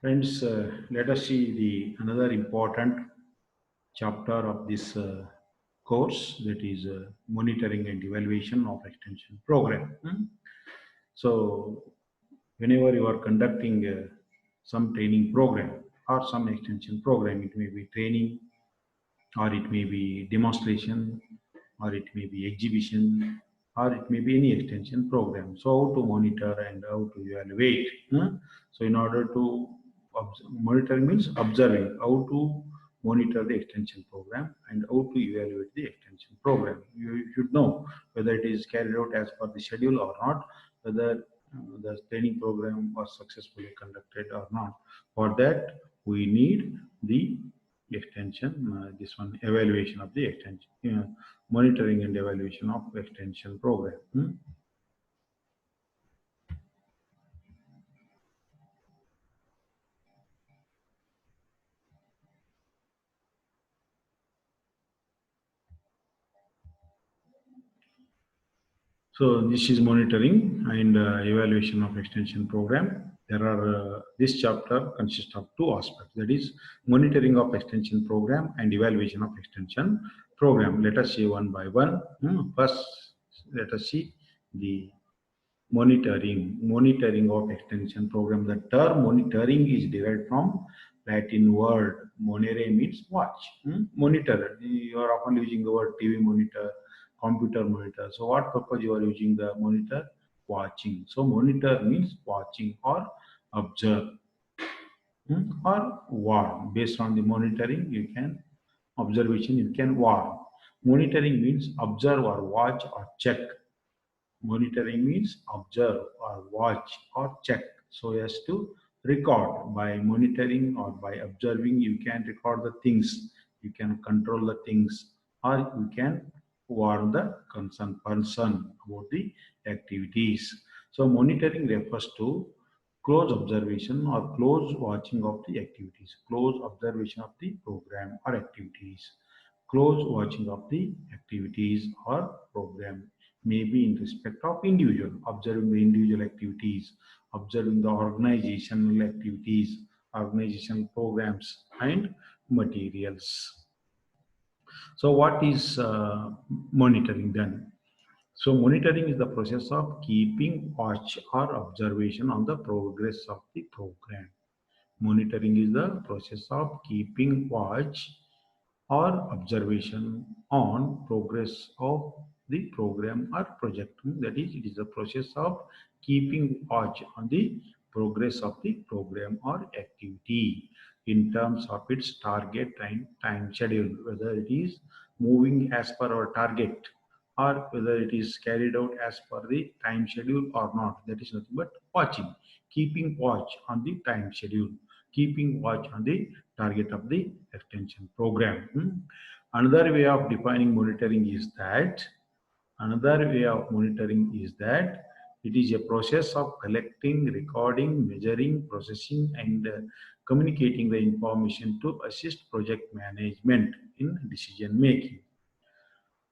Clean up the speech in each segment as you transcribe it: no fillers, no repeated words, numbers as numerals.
Friends, let us see the another important chapter of this course, that is monitoring and evaluation of extension program. So whenever you are conducting some training program or some extension program, it may be training or it may be demonstration or it may be exhibition or it may be any extension program. So how to monitor and how to evaluate. So in order to monitoring means observing how to monitor the extension program and how to evaluate the extension program. You should know whether it is carried out as per the schedule or not, whether the training program was successfully conducted or not. For that, we need the extension, this one evaluation of the extension, monitoring and evaluation of extension program. So this is monitoring and evaluation of extension program. There are this chapter consists of two aspects, that is monitoring of extension program and evaluation of extension program. Let us see one by one. First, let us see the monitoring of extension program. The term monitoring is derived from Latin word monere, means watch. Monitor, you are often using the word TV monitor, computer monitor. So what purpose you are using the monitor? Watching. So monitor means watching or observe, or warn. Based on the monitoring you can, observation you can warn. Monitoring means observe or watch or check. Monitoring means observe or watch or check so as to record. By monitoring or by observing, you can record the things, you can control the things, or you can warn the concerned person about the activities. So monitoring refers to close observation or close watching of the activities, close observation of the program or activities, close watching of the activities or program, may be in respect of individual, observing the individual activities, observing the organizational activities, organizational programs and materials. So what is monitoring then? So monitoring is the process of keeping watch or observation on the progress of the program. Monitoring is the process of keeping watch or observation on progress of the program or project. That is, it is the process of keeping watch on the progress of the program or activity in terms of its target and time schedule, whether it is moving as per our target or whether it is carried out as per the time schedule or not. That is nothing but watching, keeping watch on the time schedule, keeping watch on the target of the extension program. Another way of defining monitoring is that it is a process of collecting, recording, measuring, processing, and communicating the information to assist project management in decision making.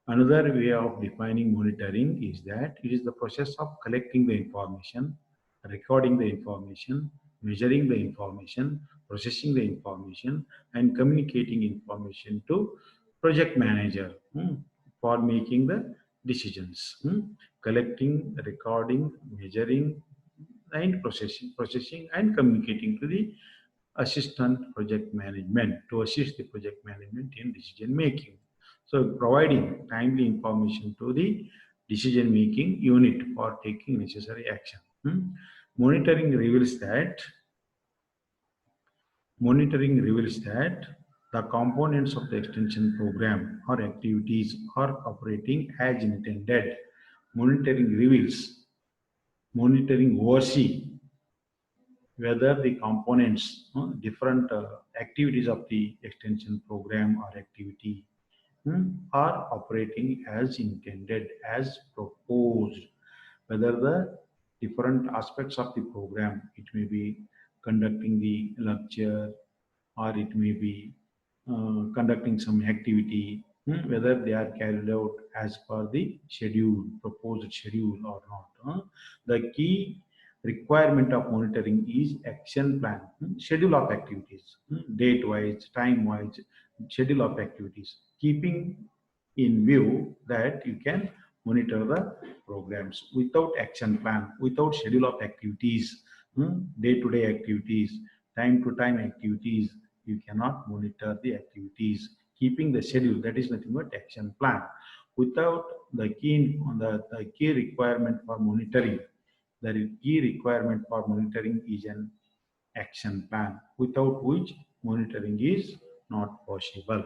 Another way of defining monitoring is that it is the process of collecting the information, recording the information, measuring the information, processing the information, and communicating information to project manager for making the decisions. Collecting, recording, measuring, and processing and communicating to the assistant project management to assist the project management in decision making. So providing timely information to the decision making unit for taking necessary action. Monitoring reveals that the components of the extension program or activities are operating as intended. Monitoring oversee whether the components, different activities of the extension program or activity are operating as intended, as proposed, whether the different aspects of the program, it may be conducting the lecture or it may be conducting some activity, whether they are carried out as per the schedule, proposed schedule or not. The key requirement of monitoring is action plan, schedule of activities, date wise, time wise, schedule of activities, keeping in view that you can monitor the programs without action plan, without schedule of activities, day to day activities, time to time activities. You cannot monitor the activities. Keeping the schedule, that is nothing but action plan. Without the key requirement for monitoring, the key requirement for monitoring is an action plan, without which monitoring is not possible.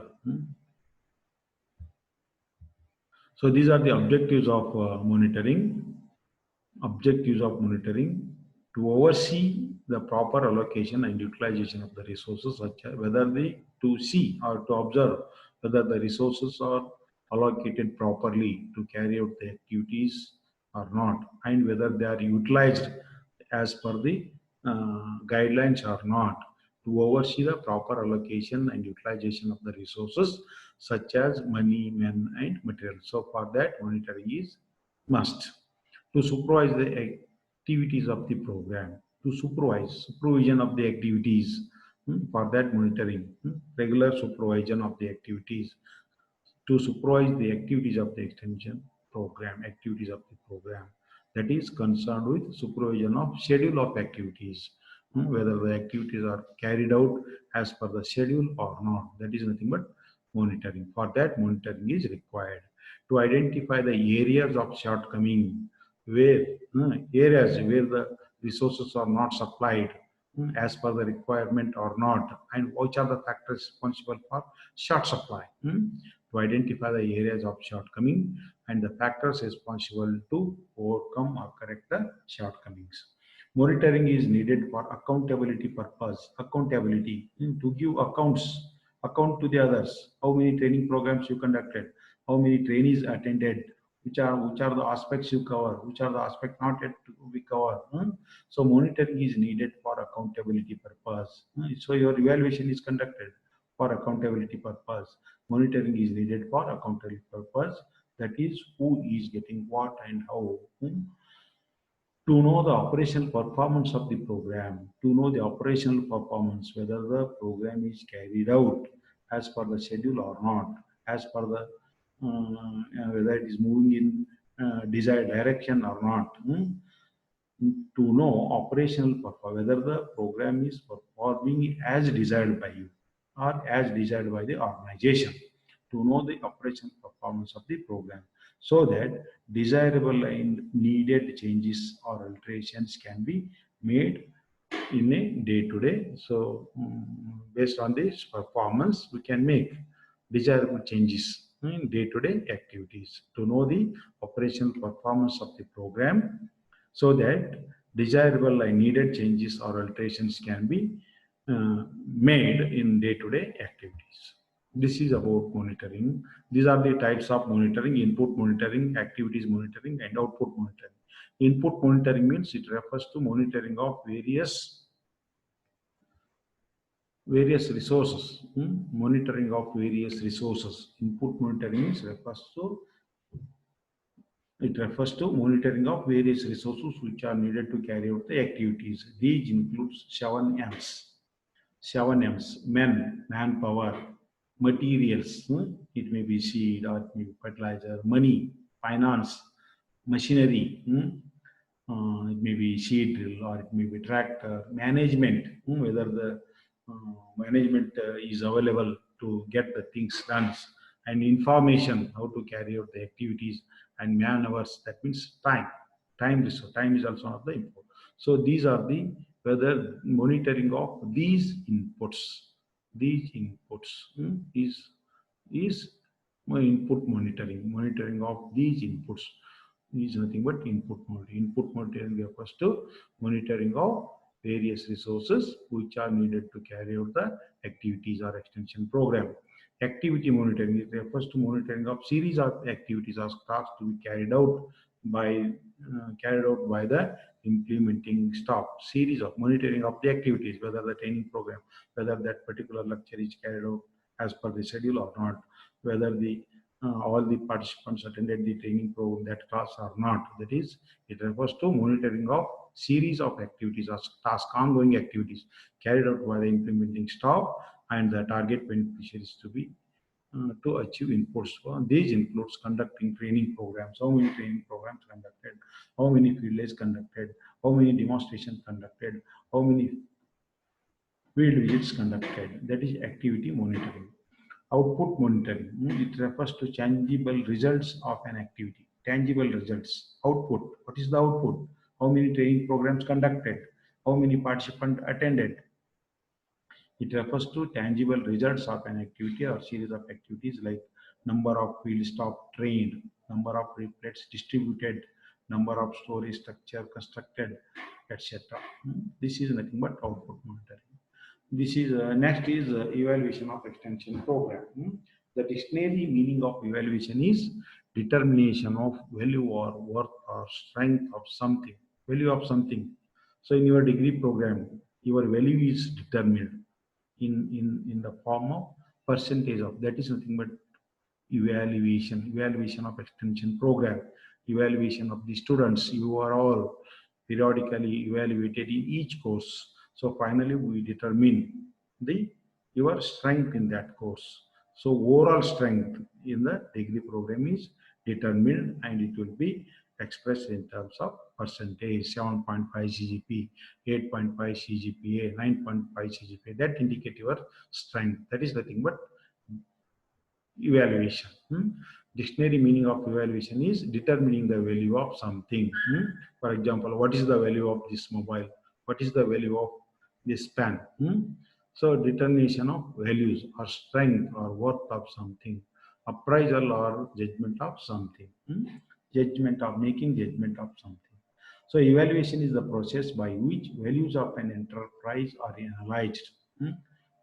So these are the objectives of monitoring. Objectives of monitoring: to oversee the proper allocation and utilization of the resources, such as whether to see or to observe whether the resources are allocated properly to carry out the activities or not, and whether they are utilized as per the guidelines or not. To oversee the proper allocation and utilization of the resources, such as money, men, and material. So for that, monitoring is must. To supervise the activities of the program, to supervision of the activities, for that monitoring, regular supervision of the activities, to supervise the activities of the extension program, activities of the program, that is concerned with supervision of schedule of activities, whether the activities are carried out as per the schedule or not. That is nothing but monitoring. For that, monitoring is required. To identify the areas of shortcoming, where areas where the resources are not supplied as per the requirement or not, and which are the factors responsible for short supply. To identify the areas of shortcoming and the factors responsible to overcome or correct the shortcomings. Monitoring is needed for accountability purpose. Accountability, to give account to the others. How many training programs you conducted? How many trainees attended? Which are the aspects you cover? Which are the aspects not yet to be covered? So monitoring is needed for accountability purpose. So your evaluation is conducted for accountability purpose. Monitoring is needed for accountability purpose. That is, who is getting what and how. To know the operational performance of the program, to know the operational performance, whether the program is carried out as per the schedule or not, as per the whether it is moving in desired direction or not. To know operational performance, whether the program is performing as desired by you or as desired by the organization. To know the operational performance of the program, so that desirable and needed changes or alterations can be made in a day-to-day. So based on this performance, we can make desirable changes in day-to-day activities. To know the operational performance of the program, so that desirable and needed changes or alterations can be made in day-to-day activities. This is about monitoring. These are the types of monitoring: input monitoring, activities monitoring, and output monitoring. Input monitoring means it refers to monitoring of various resources. Monitoring of various resources. Input monitoring means refers to monitoring of various resources which are needed to carry out the activities. These includes 7 M's. 7 M's: men, manpower; materials, it may be seed or it may be fertilizer; money, finance; machinery, it may be seed drill or it may be tractor; management, whether the management is available to get the things done; and information, how to carry out the activities; and man hours, that means time. Time is also one of the input. So these are the whether monitoring of these inputs is my input monitoring. Monitoring of these inputs is nothing but input monitoring. Input monitoring refers to monitoring of various resources which are needed to carry out the activities or extension program. Activity monitoring, it refers to monitoring of series of activities or tasks to be carried out by the implementing staff. Series of monitoring of the activities, whether the training program, whether that particular lecture is carried out as per the schedule or not, whether the all the participants attended the training program that class or not. That is, it refers to monitoring of series of activities or task ongoing activities carried out by the implementing staff and the target beneficiaries to be to achieve inputs. These includes conducting training programs, how many training programs conducted, how many field days conducted, how many demonstrations conducted, how many field visits conducted. That is activity monitoring. Output monitoring. It refers to tangible results of an activity. Tangible results. Output. What is the output? How many training programs conducted? How many participants attended? It refers to tangible results of an activity or series of activities like number of field staff trained, number of leaflets distributed, number of storage structure constructed, etc. This is nothing but output monitoring. This is next is evaluation of extension program. The dictionary meaning of evaluation is determination of value or worth or strength of something. Value of something. So in your degree program, your value is determined in the form of percentage of, that is nothing but evaluation of extension program, evaluation of the students. You are all periodically evaluated in each course, so finally we determine the your strength in that course. So overall strength in the degree program is determined and it will be expressed in terms of percentage: 7.5 CGP, 8.5 CGPA, 9.5 CGPA. That indicate your strength. That is nothing but evaluation. Dictionary meaning of evaluation is determining the value of something. For example, what is the value of this mobile? What is the value of this pen? So determination of values or strength or worth of something. Appraisal or judgment of something. Judgment of making judgment of something. So evaluation is the process by which values of an enterprise are analyzed.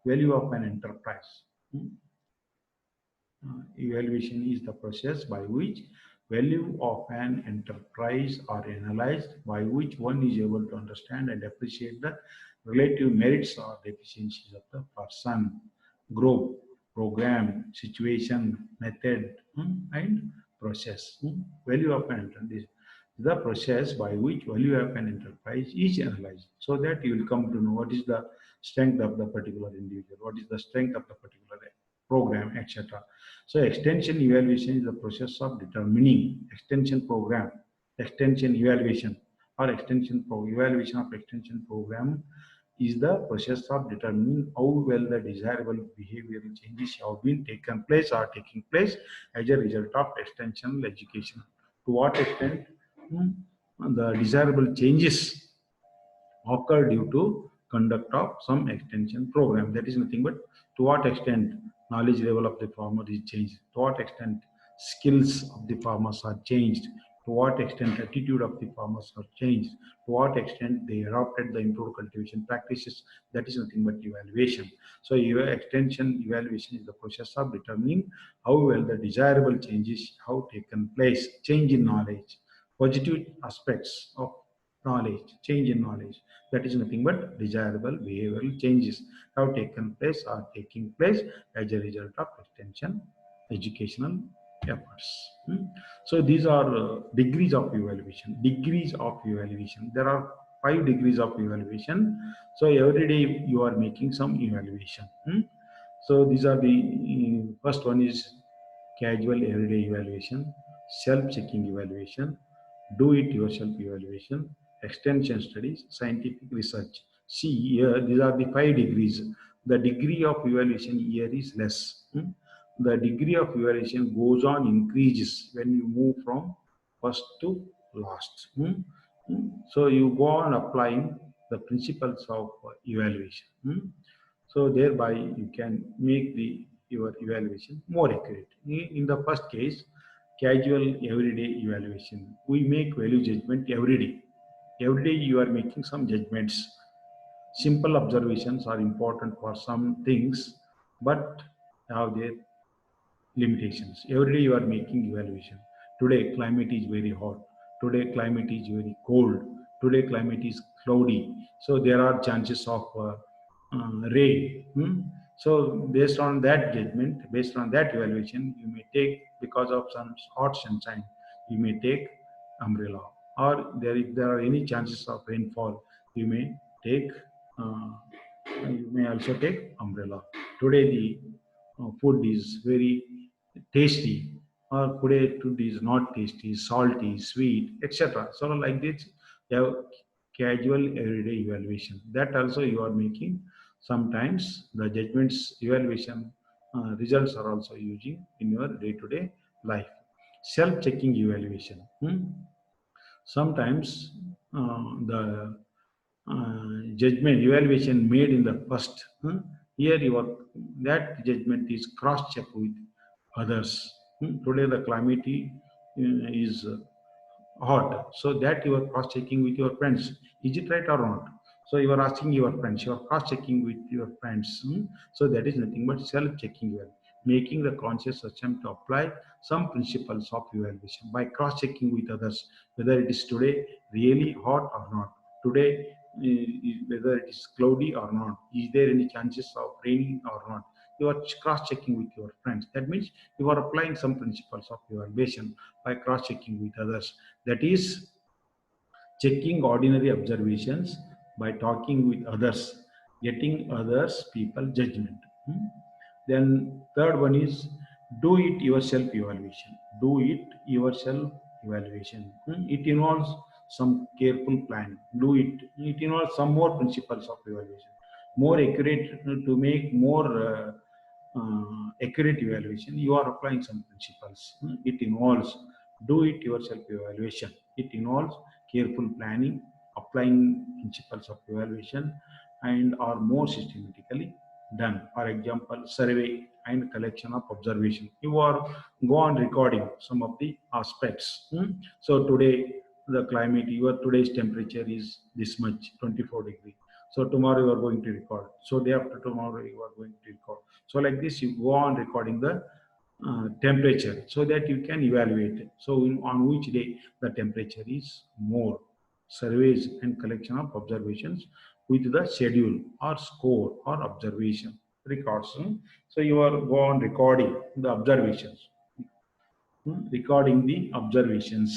Value of an enterprise. Evaluation is the process by which value of an enterprise are analyzed, by which one is able to understand and appreciate the relative merits or deficiencies of the person, group, program, situation, method, and process. Value of an enterprise. The process by which value of an enterprise is analyzed, so that you will come to know what is the strength of the particular individual, what is the strength of the particular program, etc. So extension evaluation is the process of determining extension program, extension evaluation or evaluation of extension program is the process of determining how well the desirable behavioral changes have been taken place or taking place as a result of extension education. To what extent the desirable changes occur due to conduct of some extension program. That is nothing but to what extent knowledge level of the farmer is changed, to what extent skills of the farmers are changed, to what extent attitude of the farmers are changed, to what extent they adopted the improved cultivation practices. That is nothing but evaluation. So your extension evaluation is the process of determining how well the desirable changes have taken place, change in knowledge, positive aspects of knowledge, change in knowledge. That is nothing but desirable behavioral changes have taken place or taking place as a result of extension educational efforts. So these are degrees of evaluation. Degrees of evaluation. There are 5 degrees of evaluation. So every day you are making some evaluation. So these are the first one is casual everyday evaluation, self-checking evaluation, do-it-yourself evaluation, extension studies, scientific research. See here, these are the 5 degrees. The degree of evaluation here is less. The degree of evaluation goes on increases when you move from first to last. So you go on applying the principles of evaluation. So thereby you can make your evaluation more accurate. In the first case, casual everyday evaluation, we make value judgment every day. Every day you are making some judgments. Simple observations are important for some things, but have their limitations. Every day you are making evaluation. Today climate is very hot, today climate is very cold, today climate is cloudy, so there are chances of rain. So based on that judgment, based on that evaluation, you may take, because of some hot sunshine, you may take umbrella. Or there, if there are any chances of rainfall, you may take, uh, you may also take umbrella. Today the food is very tasty, or today food is not tasty, salty, sweet, etc. So like this, you have casual everyday evaluation. That also you are making. Sometimes the judgments evaluation results are also using in your day-to-day life. Self-checking evaluation. Sometimes the judgment evaluation made in the past, here your that judgment is cross-checked with others. Today the calamity is hot, so that you are cross-checking with your friends. Is it right or not? So you are asking your friends, you are cross-checking with your friends. So that is nothing but self-checking. You are making the conscious attempt to apply some principles of evaluation by cross-checking with others, whether it is today really hot or not. Today, whether it is cloudy or not. Is there any chances of raining or not? You are cross-checking with your friends. That means you are applying some principles of evaluation by cross-checking with others. That is checking ordinary observations by talking with others, getting others people judgment. Then third one is do it yourself evaluation. Do it yourself evaluation. It involves some careful plan. Do it. It involves some more principles of evaluation, more accurate, to make more accurate evaluation. You are applying some principles. It involves do it yourself evaluation. It involves careful planning, applying principles of evaluation, and are more systematically done. For example, survey and collection of observation. You are go on recording some of the aspects. So today the climate, your today's temperature is this much, 24 degree. So tomorrow you are going to record. So day after tomorrow you are going to record. So like this, you go on recording the temperature so that you can evaluate it. So on which day the temperature is more. Surveys and collection of observations with the schedule or score or observation records. So you are go on recording the observations, recording the observations.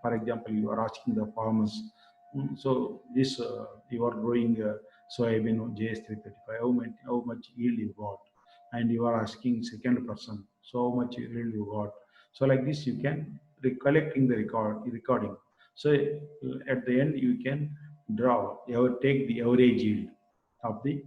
For example, you are asking the farmers, so this you are growing soybean JS335, how much yield you got, and you are asking second person, so how much yield you got. So like this, you can recollecting the recording. So at the end, you can draw, you take the average yield of the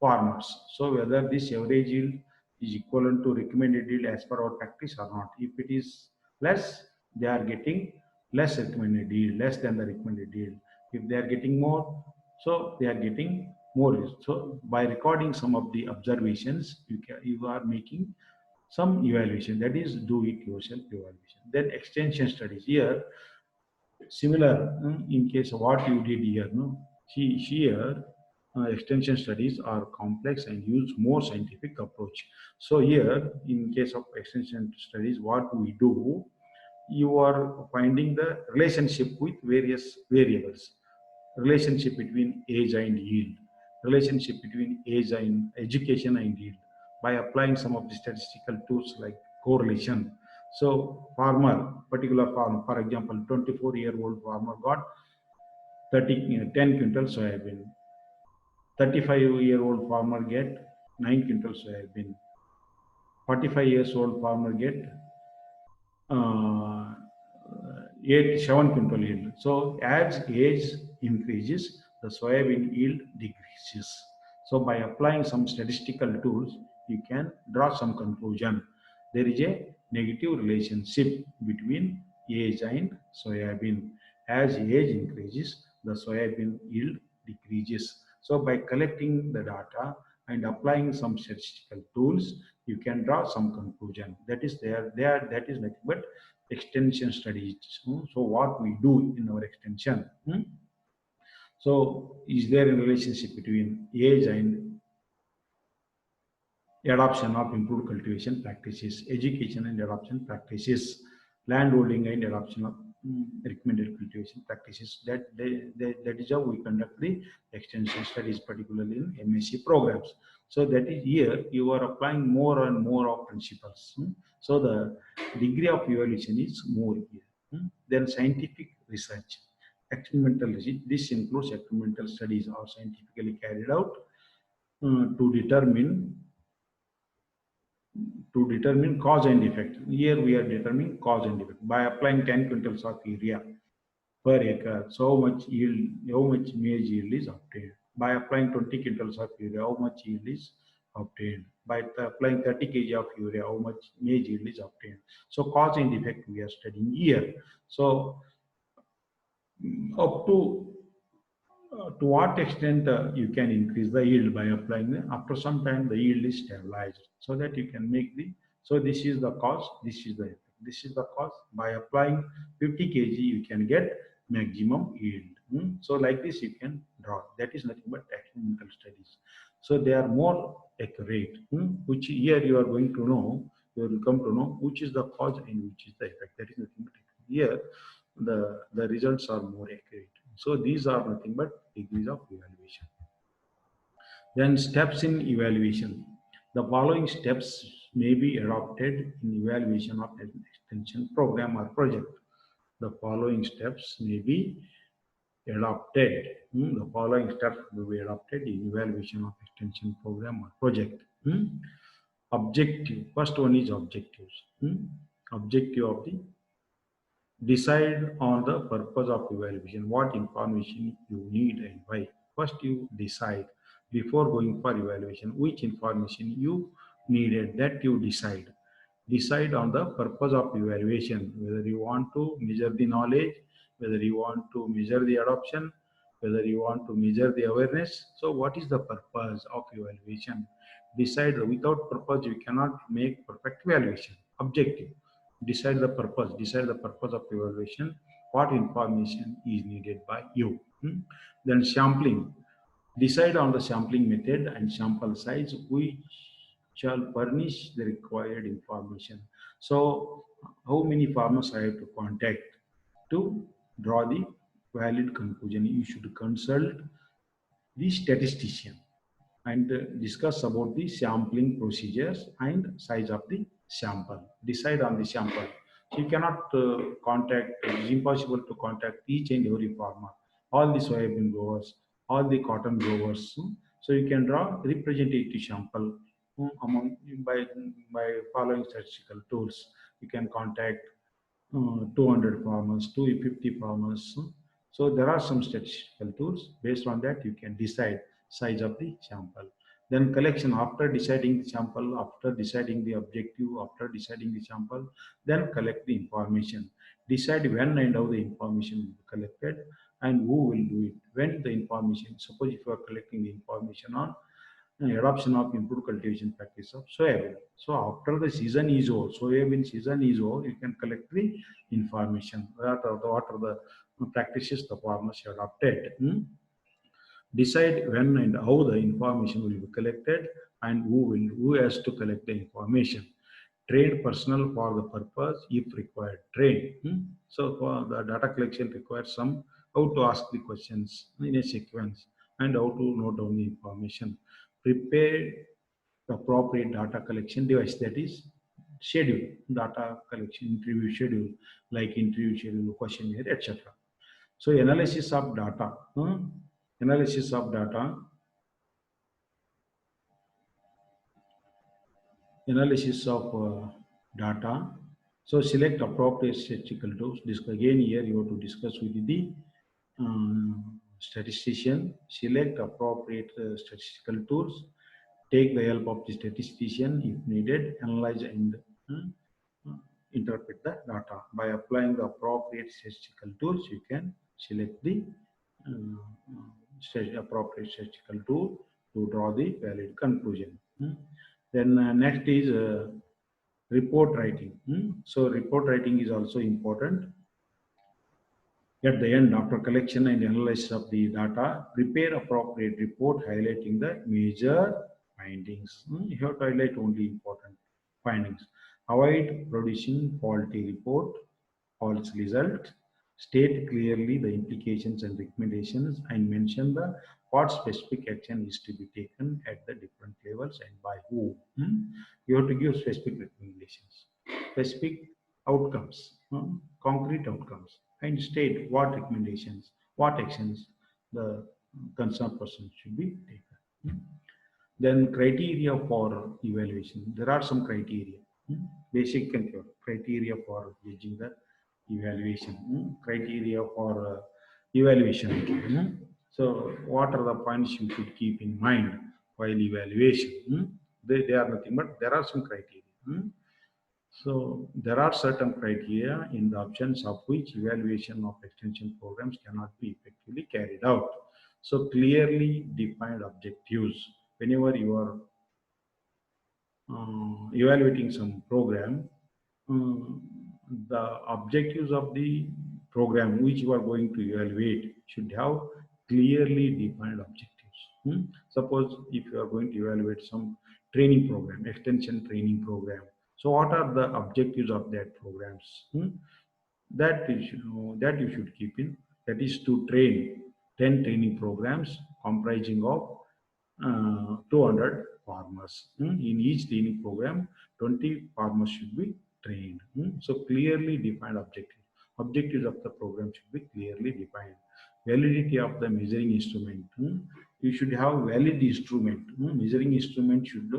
farmers. So whether this average yield is equivalent to recommended yield as per our practice or not. If it is less, they are getting less recommended yield, less than the recommended yield. If they are getting more, so they are getting more. So by recording some of the observations, you are making some evaluation. That is do it yourself evaluation. Then extension studies. Here similar, in case of what you did here, no, see here, extension studies are complex and use more scientific approach. So here in case of extension studies, what we do, you are finding the relationship with various variables, relationship between age and yield, relationship between age and education and yield, by applying some of the statistical tools like correlation. So farmer, particular farmer, for example, 24-year-old farmer got 10 quintal soybean. 35-year-old farmer get 9 quintal soybean. 45 years old farmer get uh, 7 quintal yield. So as age increases, the soybean yield decreases. So by applying some statistical tools, you can draw some conclusion. There is a negative relationship between age and soybean. As age increases, the soybean yield decreases. So by collecting the data and applying some statistical tools, you can draw some conclusion. That is there that is nothing but extension studies. So what we do in our extension. So is there a relationship between age and adoption of improved cultivation practices, education and adoption practices, land holding and adoption of recommended cultivation practices. That is how we conduct the extension studies, particularly in MSc programs. So that is here you are applying more and more of principles. So the degree of evaluation is more here. Then scientific research, experimental research. This includes experimental studies are scientifically carried out to determine cause and effect. Here we are determining cause and effect by applying 10 quintals of urea per acre. So how much yield, how much maize yield is obtained? By applying 20 quintals of urea, how much yield is obtained? By applying 30 kg of urea, how much maize yield is obtained? So cause and effect we are studying here. So up to what extent you can increase the yield by applying after some time the yield is stabilized, so that you can make the, so this is the cause, this is the effect, this is the cause. By applying 50 kg you can get maximum yield. So like this you can draw. That is nothing but experimental studies, so they are more accurate. Which here you are going to know, you will come to know which is the cause and which is the effect. That is nothing but here the results are more accurate. So these are nothing but degrees of evaluation. Then steps in evaluation. The following steps may be adopted in evaluation of an extension program or project. The following steps may be adopted. The following steps will be adopted in evaluation of extension program or project. Objective. First one is objectives. Objective of the, decide on the purpose of evaluation, what information you need and why. First, you decide before going for evaluation which information you needed, that you decide. Decide on the purpose of evaluation, whether you want to measure the knowledge, whether you want to measure the adoption, whether you want to measure the awareness. So, what is the purpose of evaluation? Decide. Without purpose, you cannot make perfect evaluation. Objective, decide the purpose of evaluation, what information is needed by you. Then sampling, decide on the sampling method and sample size which shall furnish the required information. So how many farmers I have to contact to draw the valid conclusion? You should consult the statistician and discuss about the sampling procedures and size of the sample. Decide on the sample. So you cannot contact, it is impossible to contact each and every farmer, all the soybean growers, all the cotton growers. So you can draw representative sample among by following statistical tools. You can contact 200 farmers, 250 farmers. So there are some statistical tools. Based on that, you can decide size of the sample. Then collection, after deciding the sample, after deciding the objective, after deciding the sample, then collect the information. Decide when and how the information will be collected and who will do it. When the information, suppose if you are collecting the information on adoption of improved cultivation practice of soybean. So after the season is over, soybean season is over, you can collect the information. What are the practices the farmers adopted. Decide when and how the information will be collected and who has to collect the information. Train personnel for the purpose if required. Train. So for the data collection requires some how to ask the questions in a sequence and how to note down the information. Prepare appropriate data collection device, that is schedule, data collection interview schedule, like interview schedule, questionnaire, etc. So analysis of data. Analysis of data. Analysis of data. So select appropriate statistical tools. Again here you have to discuss with the statistician. Select appropriate statistical tools. Take the help of the statistician if needed. Analyze and interpret the data. By applying the appropriate statistical tools, you can select the appropriate statistical tool to draw the valid conclusion. Then next is report writing. So report writing is also important. At the end, after collection and analysis of the data, prepare appropriate report highlighting the major findings. You have to highlight only important findings. Avoid producing faulty report, false result. State clearly the implications and recommendations and mention the what specific action is to be taken at the different levels and by who. You have to give specific recommendations, specific outcomes, concrete outcomes, and state what recommendations, what actions the concerned person should be taken. Then criteria for evaluation. There are some criteria, basic criteria for judging the evaluation, criteria for evaluation. So what are the points you should keep in mind while evaluation? They are nothing, but there are some criteria. So there are certain criteria in the options of which evaluation of extension programs cannot be effectively carried out. So clearly defined objectives. Whenever you are evaluating some program, uh, the objectives of the program which you are going to evaluate should have clearly defined objectives. Suppose if you are going to evaluate some training program, extension training program, so what are the objectives of that programs? That you should know, that you should keep in. That is to train 10 training programs comprising of 200 farmers. In each training program, 20 farmers should be trained. So clearly defined objectives. Objectives of the program should be clearly defined. Validity of the measuring instrument. You should have valid instrument. Measuring instrument should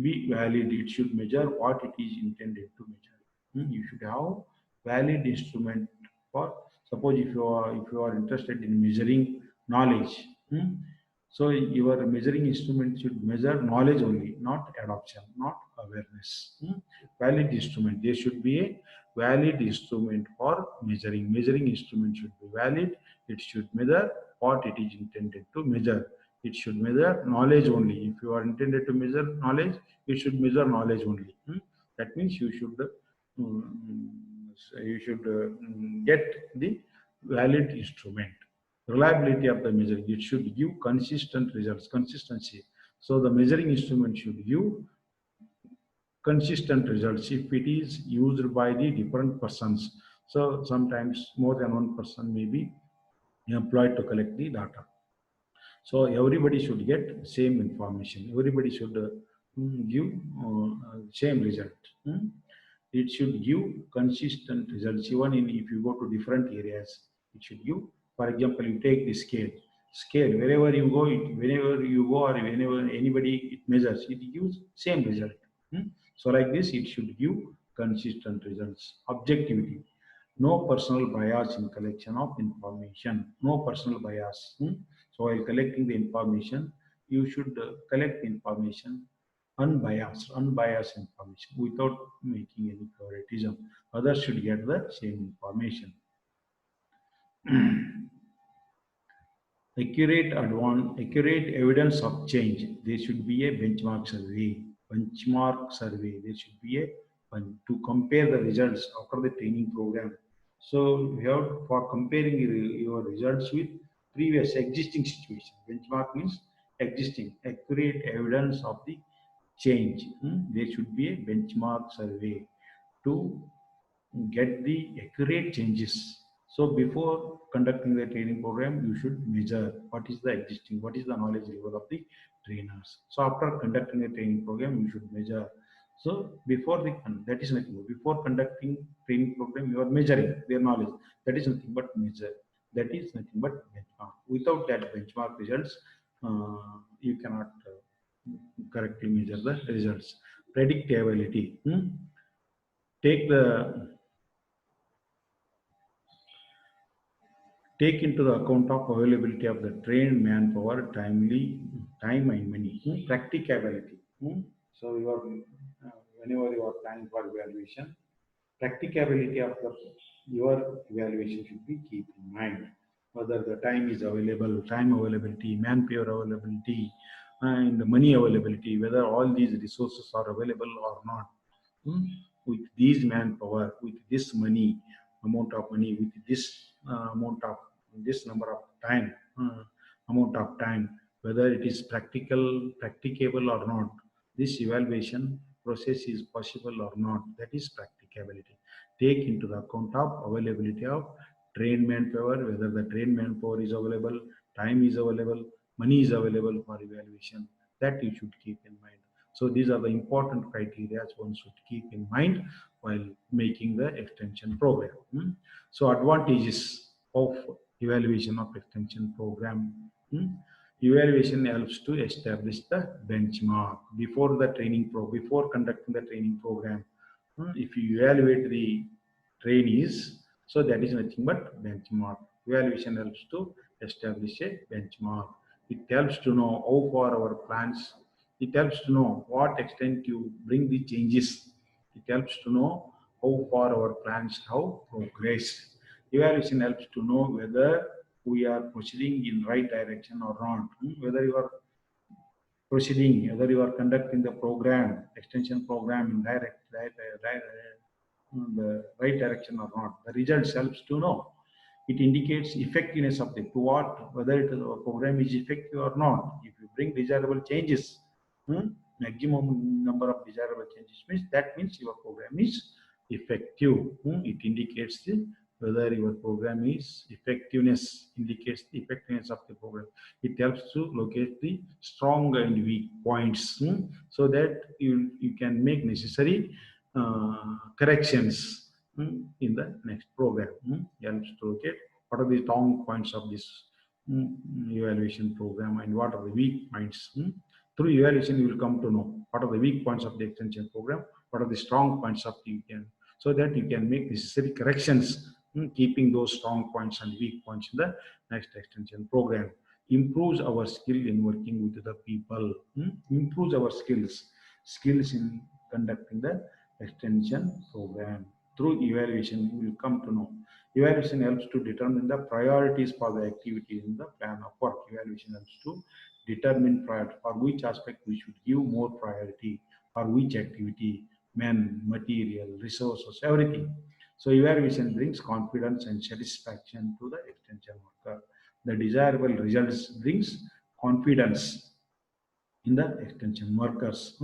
be valid. It should measure what it is intended to measure. You should have valid instrument for, suppose if you are interested in measuring knowledge. So your measuring instrument should measure knowledge only, not adoption, not awareness. Valid instrument. There should be a valid instrument for measuring. Measuring instrument should be valid. It should measure what it is intended to measure. It should measure knowledge only. If you are intended to measure knowledge, you should measure knowledge only. That means you should get the valid instrument. Reliability of the measuring. It should give consistent results, consistency. So the measuring instrument should give consistent results if it is used by the different persons. So sometimes more than one person may be employed to collect the data. So everybody should get same information. Everybody should give same result. It should give consistent results. Even if you go to different areas, it should give. For example, you take the scale. Scale wherever you go, whenever you go or whenever anybody it measures, it gives same result. So like this, it should give consistent results. Objectivity. No personal bias in collection of information. No personal bias. So while collecting the information, you should collect information unbiased information without making any favoritism. Others should get the same information. Accurate evidence of change. There should be a benchmark survey. Benchmark survey. There should be a one to compare the results after the training program. So you have for comparing your results with previous existing situation. Benchmark means existing accurate evidence of the change. There should be a benchmark survey to get the accurate changes. So before conducting the training program, you should measure what is the existing, what is the knowledge level of the trainers. So after conducting a training program, you should measure. So before that is nothing. Before conducting training program, you are measuring their knowledge. That is nothing but measure. That is nothing but benchmark. Without that benchmark results, you cannot correctly measure the results. Predictability. Take the take into the account of availability of the trained manpower, time and money. Practicability. So whenever you are planning for evaluation, practicability of your evaluation should be keep in mind. Whether the time is available, time availability, manpower availability, and money availability, whether all these resources are available or not. Hmm? With these manpower, with this money, amount of money, with this amount of this number of time, amount of time, whether it is practicable or not, this evaluation process is possible or not. That is practicability. Take into the account of availability of trained manpower, whether the trained manpower is available, time is available, money is available for evaluation. That you should keep in mind. So these are the important criteria one should keep in mind while making the extension program. So advantages of evaluation of extension program. Evaluation helps to establish the benchmark before the before conducting the training program. If you evaluate the trainees, so that is nothing but benchmark. Evaluation helps to establish a benchmark. It helps to know how far our plans. It helps to know what extent you bring the changes. It helps to know how far our plans have progressed. Evaluation helps to know whether we are proceeding in right direction or not. Whether you are proceeding, whether you are conducting the program, extension program in the right direction or not. The results helps to know. It indicates effectiveness of the to what whether the program is effective or not. If you bring desirable changes, maximum number of desirable changes means your program is effective. It indicates whether your program is effectiveness, indicates the effectiveness of the program. It helps to locate the strong and weak points, so that you can make necessary corrections in the next program. Helps to locate what are the strong points of this evaluation program and what are the weak points. Through evaluation, you will come to know what are the weak points of the extension program, what are the strong points of the so that you can make necessary corrections, keeping those strong points and weak points in the next extension program. Improves our skill in working with the people. Improves our skills in conducting the extension program. Through evaluation, you will come to know. Evaluation helps to determine the priorities for the activity in the plan of work. Evaluation helps to determine priority for which aspect we should give more priority, for which activity, men, material, resources, everything. So evaluation brings confidence and satisfaction to the extension worker. The desirable results brings confidence in the extension workers.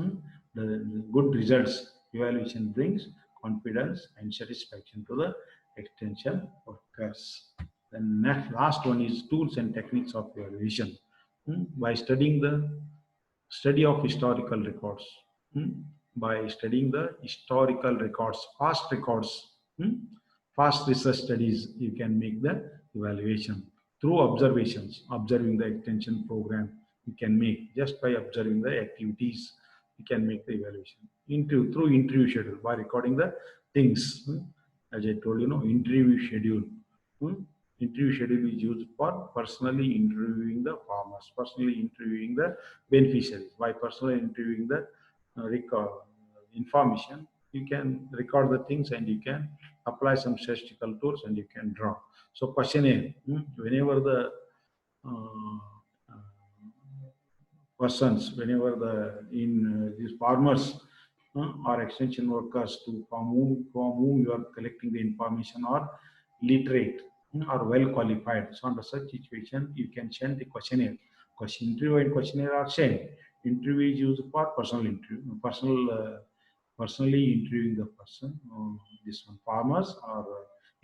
The good results evaluation brings confidence and satisfaction to the extension workers. The next last one is tools and techniques of evaluation. By studying the study of historical records. Hmm? By studying the historical records, past records, past research studies, you can make the evaluation. Through observations, observing the extension program, you can make just by observing the activities, you can make the evaluation. Through interview schedule, by recording the things. As I told you, interview schedule. Hmm? Interview schedule is used for personally interviewing the farmers, personally interviewing the beneficiaries. By personally interviewing the record information, you can record the things and you can apply some statistical tools and you can draw. So questionnaire, whenever the uh, persons, whenever these farmers or extension workers from whom you are collecting the information are literate or well qualified. So under such situation, you can send the questionnaire. Interview and questionnaire are same. Interview is used for personal interview, personally interviewing the person, this one farmers or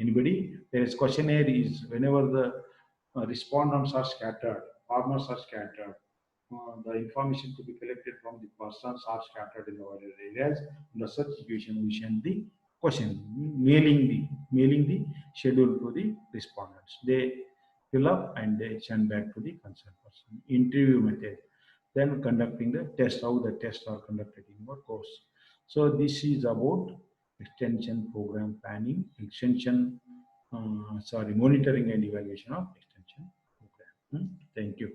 anybody. Whereas questionnaire is whenever the respondents are scattered, farmers are scattered, the information to be collected from the persons are scattered in the various areas. In such situation, we send the question, mailing the schedule to the respondents. They fill up and they send back to the concerned person. Interview method, then conducting the test, how the tests are conducted in your course. So this is about extension program planning, monitoring and evaluation of extension program. Thank you.